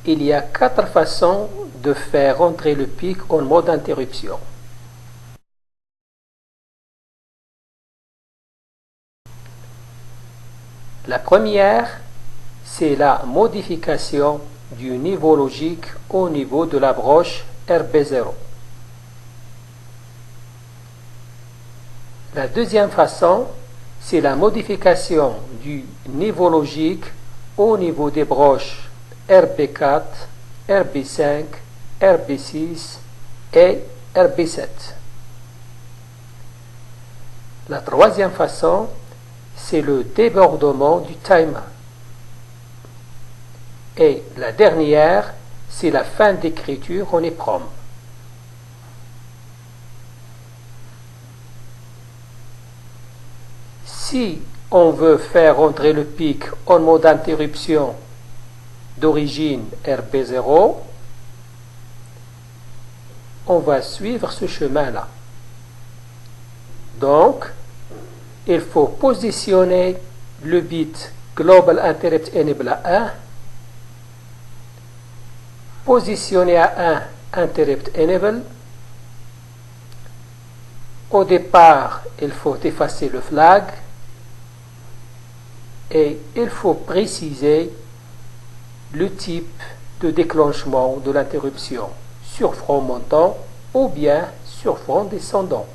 Il y a 4 façons de faire entrer le pic en mode interruption. La première, c'est la modification du niveau logique au niveau de la broche RB0. La deuxième façon, c'est la modification du niveau logique au niveau des broches RB4, RB5, RB6 et RB7. La troisième façon, c'est le débordement du timer. Et la dernière, c'est la fin d'écriture en EEPROM. Si on veut faire entrer le pic en mode interruption d'origine RB0, on va suivre ce chemin-là. Donc, il faut positionner le bit Global Interrupt Enable à 1, positionner à 1 Interrupt Enable. Au départ, il faut effacer le flag et il faut préciser le type de déclenchement de l'interruption sur front montant ou bien sur front descendant.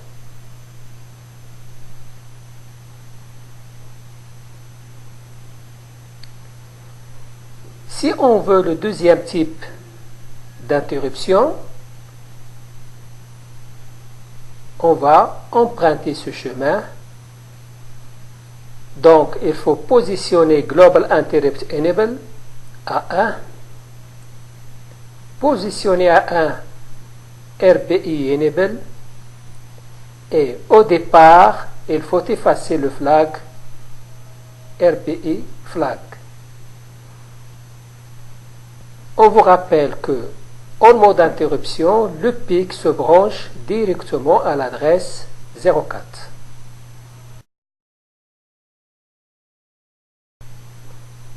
Si on veut le deuxième type d'interruption, on va emprunter ce chemin. Donc, il faut positionner Global Interrupt Enable à 1, positionner à 1 RBI Enable, et au départ, il faut effacer le flag RBI flag. On vous rappelle que, en mode interruption, le pic se branche directement à l'adresse 04.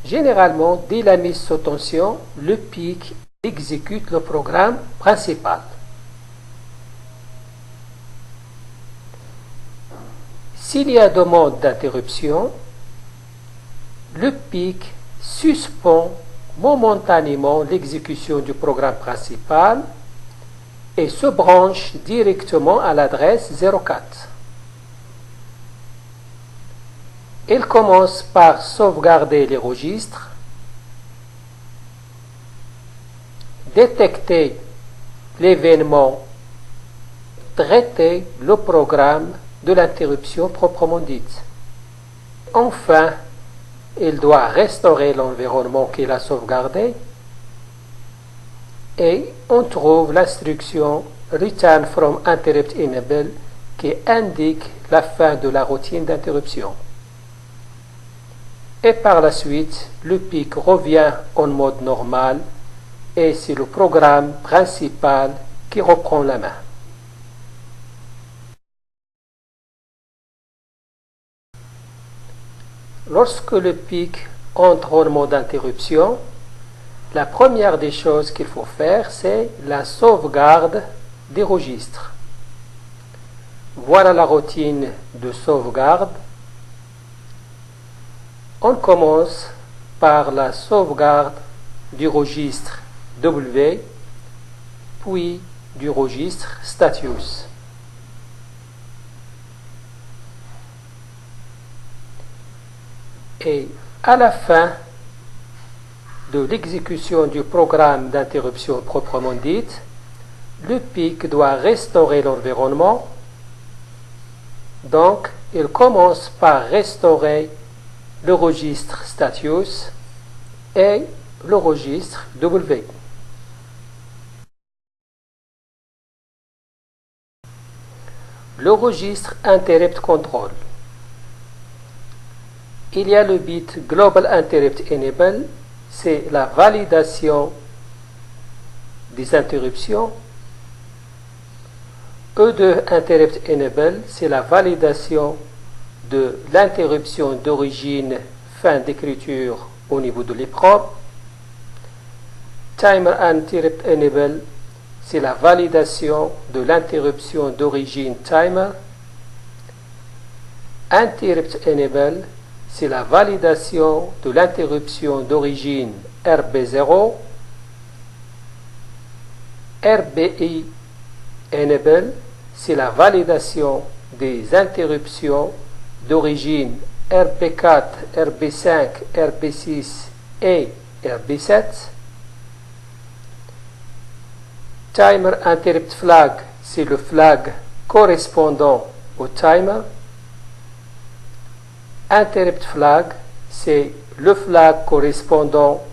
Généralement, dès la mise sous tension, le pic exécute le programme principal. S'il y a demande d'interruption, le pic suspend momentanément l'exécution du programme principal et se branche directement à l'adresse 04. Il commence par sauvegarder les registres, détecter l'événement, traiter le programme de l'interruption proprement dite. Enfin, il doit restaurer l'environnement qu'il a sauvegardé et on trouve l'instruction Return from Interrupt Enable qui indique la fin de la routine d'interruption. Et par la suite, le pic revient en mode normal et c'est le programme principal qui reprend la main. Lorsque le pic entre en mode interruption, la première des choses qu'il faut faire, c'est la sauvegarde des registres. Voilà la routine de sauvegarde. On commence par la sauvegarde du registre W, puis du registre Status. Et à la fin de l'exécution du programme d'interruption proprement dite, le pic doit restaurer l'environnement. Donc, il commence par restaurer le registre Status et le registre W. Le registre Interrupt Control. Il y a le bit Global Interrupt Enable, c'est la validation des interruptions. E2 Interrupt Enable, c'est la validation de l'interruption d'origine fin d'écriture au niveau de l'EEPROM. Timer Interrupt Enable, c'est la validation de l'interruption d'origine timer. Interrupt Enable, c'est la validation de l'interruption d'origine RB0. RBI Enable, c'est la validation des interruptions d'origine RB4, RB5, RB6 et RB7. Timer Interrupt Flag, c'est le flag correspondant au timer. Interrupt Flag, c'est le flag correspondant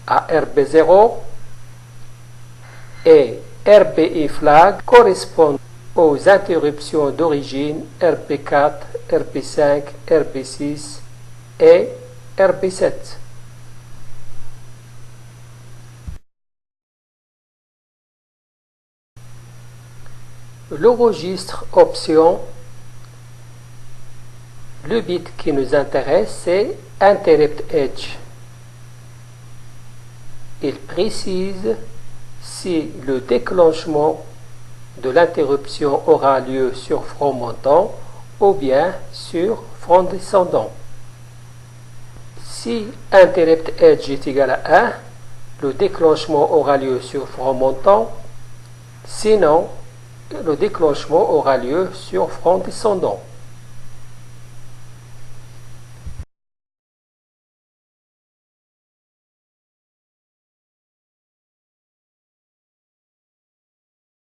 à RB0 et RBI Flag correspond aux interruptions d'origine RB4, RB5, RB6 et RB7. Le registre option, le bit qui nous intéresse, c'est Interrupt Edge. Il précise si le déclenchement de l'interruption aura lieu sur front montant ou bien sur front descendant. Si Interrupt Edge est égal à 1, le déclenchement aura lieu sur front montant, sinon le déclenchement aura lieu sur front descendant.